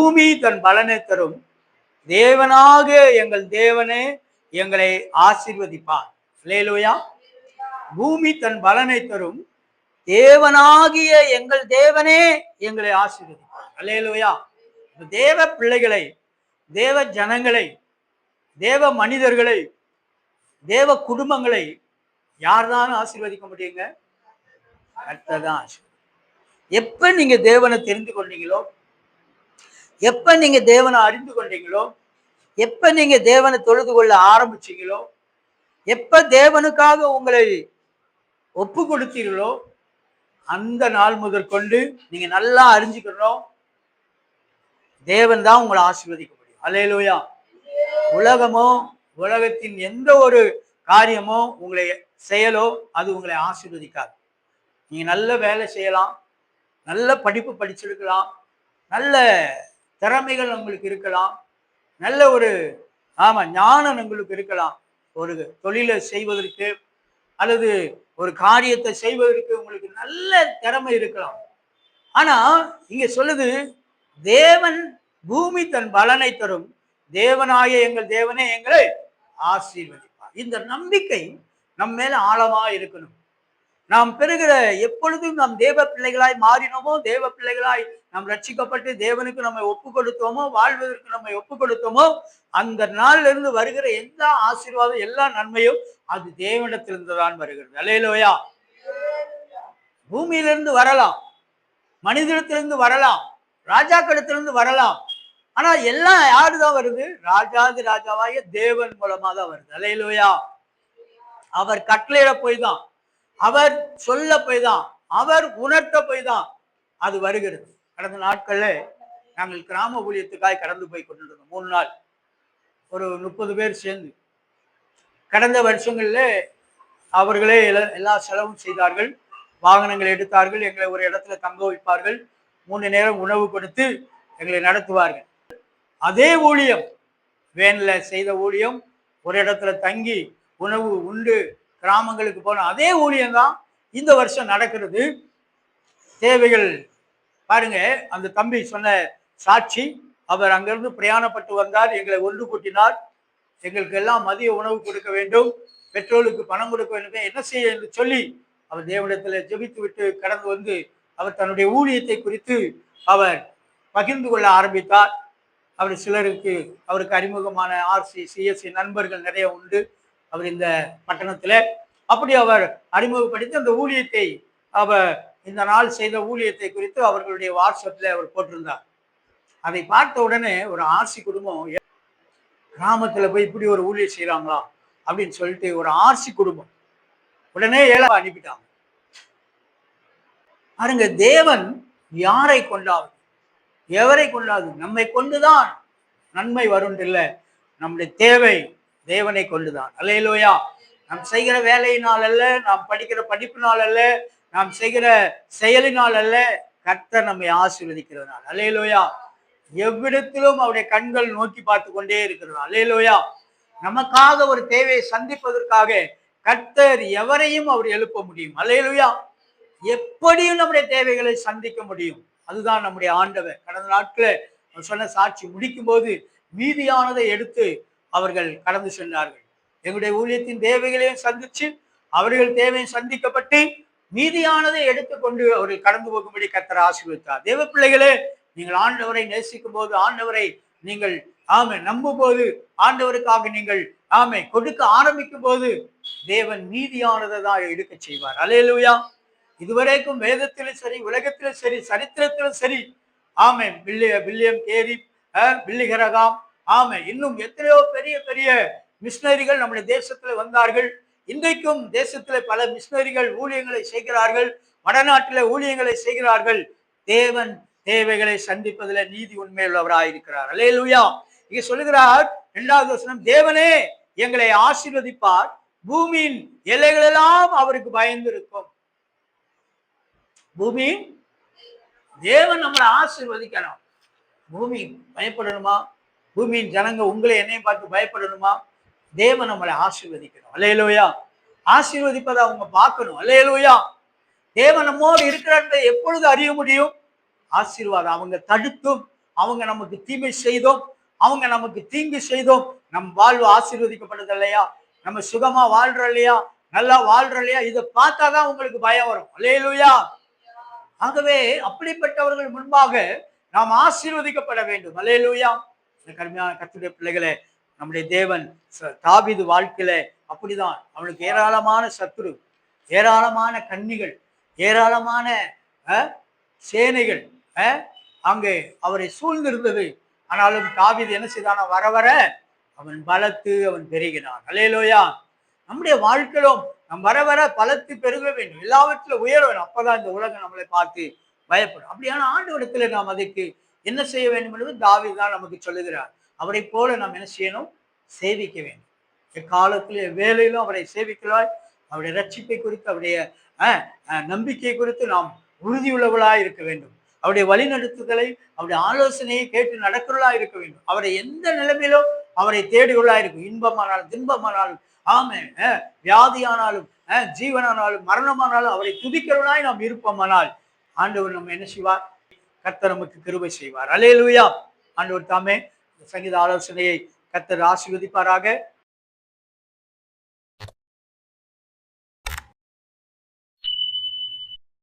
பூமி தன் பலனை தரும், தேவனாக எங்கள் தேவனே எங்களை ஆசீர்வதிப்பார். அல்லேலூயா. பூமி தன் பலனை தரும், தேவனாகிய எங்கள் தேவனே எங்களை ஆசீர்வதிப்பார். அல்லேலூயா. தேவ பிள்ளைகளை, தேவ ஜனங்களை, தேவ மனிதர்களை, தேவ குடும்பங்களை யார்தான் ஆசீர்வதிக்க முடியுங்க? கர்த்தர் தான். எப்ப நீங்க தேவனை தெரிந்து கொண்டீங்களோ, எப்ப நீங்க தேவனை அறிந்து கொண்டீங்களோ, எப்ப நீங்க தேவனை தொழுது கொள்ள ஆரம்பிச்சீங்களோ, எப்ப தேவனுக்காக உங்களை ஒப்பு கொடுத்தீர்களோ, அந்த நாள் முதற்கொண்டு நீங்க நல்லா அறிஞ்சுக்கணும், தேவன் தான் உங்களை ஆசீர்வதிக்க முடியும். அல்லேலூயா. உலகமோ உலகத்தின் எந்த ஒரு காரியமோ உங்களை செயலோ அது உங்களை ஆசீர்வதிக்காது. நீங்க நல்ல வேலை செய்யலாம், நல்ல படிப்பு படிச்சிருக்கலாம், நல்ல திறமைகள் உங்களுக்கு இருக்கலாம், நல்ல ஒரு ஞானம் உங்களுக்கு இருக்கலாம், ஒரு தொழிலை செய்வதற்கு அல்லது ஒரு காரியத்தை செய்வதற்கு உங்களுக்கு நல்ல திறமை இருக்கலாம். ஆனா இங்க சொல்லுது, தேவன் பூமி தன் பலனை தரும், தேவனாய எங்கள் தேவனே எங்களை ஆசீர்வதிப்பார். இந்த நம்பிக்கை நம் மேல ஆழமா இருக்கணும். நாம் பெறுகிற எப்பொழுதும் நாம் தேவ பிள்ளைகளாய் மாறினோமோ, தேவ பிள்ளைகளாய் நாம் ரட்சிக்கப்பட்டு தேவனுக்கு நம்மை ஒப்பு கொடுத்தோமோ, வாழ்வதற்கு நம்மை ஒப்பு கொடுத்தோமோ, அந்த நாள்ல இருந்து வருகிற எந்த ஆசீர்வாதம், எல்லா நன்மையும் அது தேவனிடத்திலிருந்து தான் வருகிறது. அல்லேலூயா. பூமியிலிருந்து வரலாம், மனிதத்திலிருந்து வரலாம், ராஜாக்களிடத்திலிருந்து வரலாம். ஆனா எல்லாம் யாருதான் வருது? ராஜாதி ராஜாவாய தேவன் மூலமா தான் வருது. அல்லேலூயா. அவர் கட்டளையிட போய் தான், அவர் சொல்ல போய் தான், அவர் உணர்த்த போய் தான் அது வருகிறது. கடந்த நாட்கள்ல நாங்கள் கிராம ஊழியத்துக்காய் கடந்து போய் கொண்டிருந்தோம். 3 நாள் ஒரு 30 பேர் சேர்ந்து. கடந்த வருஷங்கள்ல அவர்களே எல்லா செலவும் செய்தார்கள், வாகனங்கள் எடுத்தார்கள், எங்களை ஒரு இடத்துல தங்க வைப்பார்கள், 3 நேரம் உணவு கொடுத்து எங்களை நடத்துவார்கள். அதே ஊழியம், வேன்ல செய்த ஊழியம், ஒரு இடத்துல தங்கி உணவு உண்டு கிராமங்களுக்கு போன அதே ஊழியம் தான் இந்த வருஷம் நடக்கிறது. தேவைகள் பாருங்க, அந்த தம்பி சொன்ன சாட்சி, அவர் அங்கிருந்து பிரயாணப்பட்டு வந்தார், எங்களை ஒன்று கூட்டினார், எங்களுக்கு எல்லாம் மதிய உணவு கொடுக்க வேண்டும், பெட்ரோலுக்கு பணம் கொடுக்க வேண்டும், என்ன செய்ய என்று சொல்லி அவர் தேவனிடத்தில் ஜெபித்து விட்டு கடந்து வந்து அவர் தன்னுடைய ஊழியத்தை குறித்து அவர் பகிர்ந்து கொள்ள ஆரம்பித்தார். அவர் சிலருக்கு அவருக்கு அறிமுகமான ஆர்சி சிஎஸ்சி நண்பர்கள் நிறைய உண்டு அவர் இந்த பட்டணத்தில். அப்படி அவர் அறிமுகப்படுத்தி அந்த ஊழியத்தை, அவர் இந்த நாள் செய்த ஊழியத்தை குறித்து அவர்களுடைய வாட்ஸ்அப்ல அவர் போட்டிருந்தார். அதை பார்த்த உடனே ஒரு ஆர்சி குடும்பம் கிராமத்துல போய் இப்படி ஒரு ஊழியம் செய்யறாங்களா அப்படின்னு சொல்லிட்டு ஒரு ஆர்சி குடும்பம் உடனே அனுப்பிட்டாங்க. பாருங்க, தேவன் யாரை கொண்டாவது, எவரை கொண்டாது, நம்மை கொண்டுதான் நன்மை வரும் இல்லை, நம்முடைய தேவை தேவனை கொண்டுதான். அல்லேலூயா. நாம் செய்கிற வேலையினால் அல்ல, நாம் படிக்கிற படிப்பினால் அல்ல, நாம் செய்கிற செயலினால் அல்ல, கர்த்தர் நம்மை ஆசீர்வதிக்கிறதுனால். அல்லேலூயா. எவ்விடத்திலும் அவருடைய கண்கள் நோக்கி பார்த்து கொண்டே இருக்கிறது. அல்லேலூயா. நமக்காக ஒரு தேவையை சந்திப்பதற்காக கர்த்தர் எவரையும் அவர் எழுப்ப முடியும். அல்லேலூயா. எப்படியும் நம்முடைய தேவைகளை சந்திக்க முடியும். அதுதான் நம்முடைய ஆண்டவர். கடந்த நாட்கள் சொன்ன சாட்சி முடிக்கும் போது மீதியானதை எடுத்து அவர்கள் கடந்து சென்றார்கள். எங்களுடைய ஊழியத்தின் தேவைகளையும் சந்திச்சு அவர்கள் தேவையும் சந்திக்கப்பட்டு மீதியானதை எடுத்துக்கொண்டு அவர்கள் கடந்து போகும்படி கர்த்தர் ஆசீர்வதித்தார். தேவ பிள்ளைகளே, நீங்கள் ஆண்டவரை நேசிக்கும் போது, ஆண்டவரை நீங்கள் நம்பும் போது, ஆண்டவருக்காக நீங்கள் கொடுக்க ஆரம்பிக்கும் போது தேவன் மீதியானதை தான் எடுக்க செய்வார். அல்லேலூயா. இதுவரைக்கும் வேதத்திலும் சரி, உலகத்திலும் சரி, சரித்திரத்திலும் சரி, வில்லியம் கேரி, பில்லி கிரகாம், இன்னும் எத்தனையோ பெரிய பெரிய மிஷினரிகள் நம்முடைய தேசத்துல வந்தார்கள். இன்றைக்கும் தேசத்துல பல மிஷினரிகள் ஊழியங்களை செய்கிறார்கள், வடநாட்டில ஊழியங்களை செய்கிறார்கள். தேவன் தேவைகளை சந்திப்பதில் நீதி உண்மையுள்ளவராயிருக்கிறார். அல்லேலூயா. இங்க சொல்லுகிறார் 2வது வசனம், தேவனே எங்களை ஆசீர்வதிப்பார், பூமியின் எல்லைகளெல்லாம் அவருக்கு பயந்து இருக்கும். பூமி, தேவன் நம்மளை ஆசீர்வதிக்கணும். பூமி பயப்படணுமா? பூமியின் ஜனங்க உங்களை என்னையும் பார்த்து பயப்படணுமா? தேவன் நம்மளை ஆசீர்வதிக்கணும். அல்லேலூயா. ஆசீர்வதிப்பதை அவங்க பார்க்கணும். அல்லேலூயா. தேவன் நம்மோடு இருக்கிறார் எப்பொழுது அறிய முடியும்? ஆசீர்வாதம் அவங்க தடுத்தும் அவங்க நமக்கு தீமை செய்தோம், அவங்க நமக்கு தீங்கு செய்தோம், நம் வாழ்வு ஆசீர்வதிக்கப்படுது இல்லையா, நம்ம சுகமா வாழ்றோம் இல்லையா, நல்லா வாழ்றோம் இல்லையா, இதை பார்த்தாதான் உங்களுக்கு பயம் வரும். அல்லேலூயா. ஆகவே அப்படிப்பட்டவர்கள் முன்பாக நாம் ஆசீர்வதிக்கப்பட வேண்டும். அல்லேலூயா. கருமையான கர்த்தருடைய பிள்ளைகளே, நம்முடைய தேவன் தாவீது வாழ்க்கையில அப்படிதான். அவனுக்கு ஏராளமான சத்துரு, ஏராளமான கன்னிகள், ஏராளமான சேனைகள் அங்கே அவரை சூழ்ந்திருந்தது. ஆனாலும் தாவீது என்ன செய்தானா, வர வர அவன் பலத்து அவன் பெருகினான். அல்லேலூயா. நம்முடைய வாழ்க்கையிலும் நம் வர வர பலத்து பெருக வேண்டும், எல்லாவற்றிலும் உயர வேண்டும். அப்பதான் இந்த உலகம் நம்மளை பார்த்து பயப்படும். அப்படியான ஆண்டவரிடத்துல நாம் அதுக்கு என்ன செய்ய வேண்டும் என்பது தாவீது தான் நமக்கு சொல்லுகிறார். அவரை போல நாம் என்ன செய்யணும், சேவிக்க வேண்டும். எக்காலத்திலே வேலையிலும் அவரை சேவிக்கிறாய். அவருடைய ரட்சிப்பை குறித்து, அவருடைய நம்பிக்கை குறித்து நாம் உறுதியுள்ளவர்களாய் இருக்க வேண்டும். அவருடைய வழிநடத்துதலை, அவருடைய ஆலோசனையை கேட்டு நடக்கிறவர்களாய் இருக்க வேண்டும். அவரை எந்த நிலைமையிலும் அவரை தேடுகொள்ளாய் இருக்கும். இன்பமானாலும் துன்பமானாலும், வியாதியானாலும் ஜீவனானாலும் மரணமானாலும் அவரை துதிக்கிறவர்களாய் நாம் இருப்போமானால் ஆண்டவர் நம்ம என்ன செய்வார், கர்த்தர் நமக்கு கிருபை செய்வார். அல்லேலூயா. ஆண்டவர் தாமே இந்த சங்கீத ஆலோசனையை கர்த்தர் ஆசீர்வதிப்பாராக.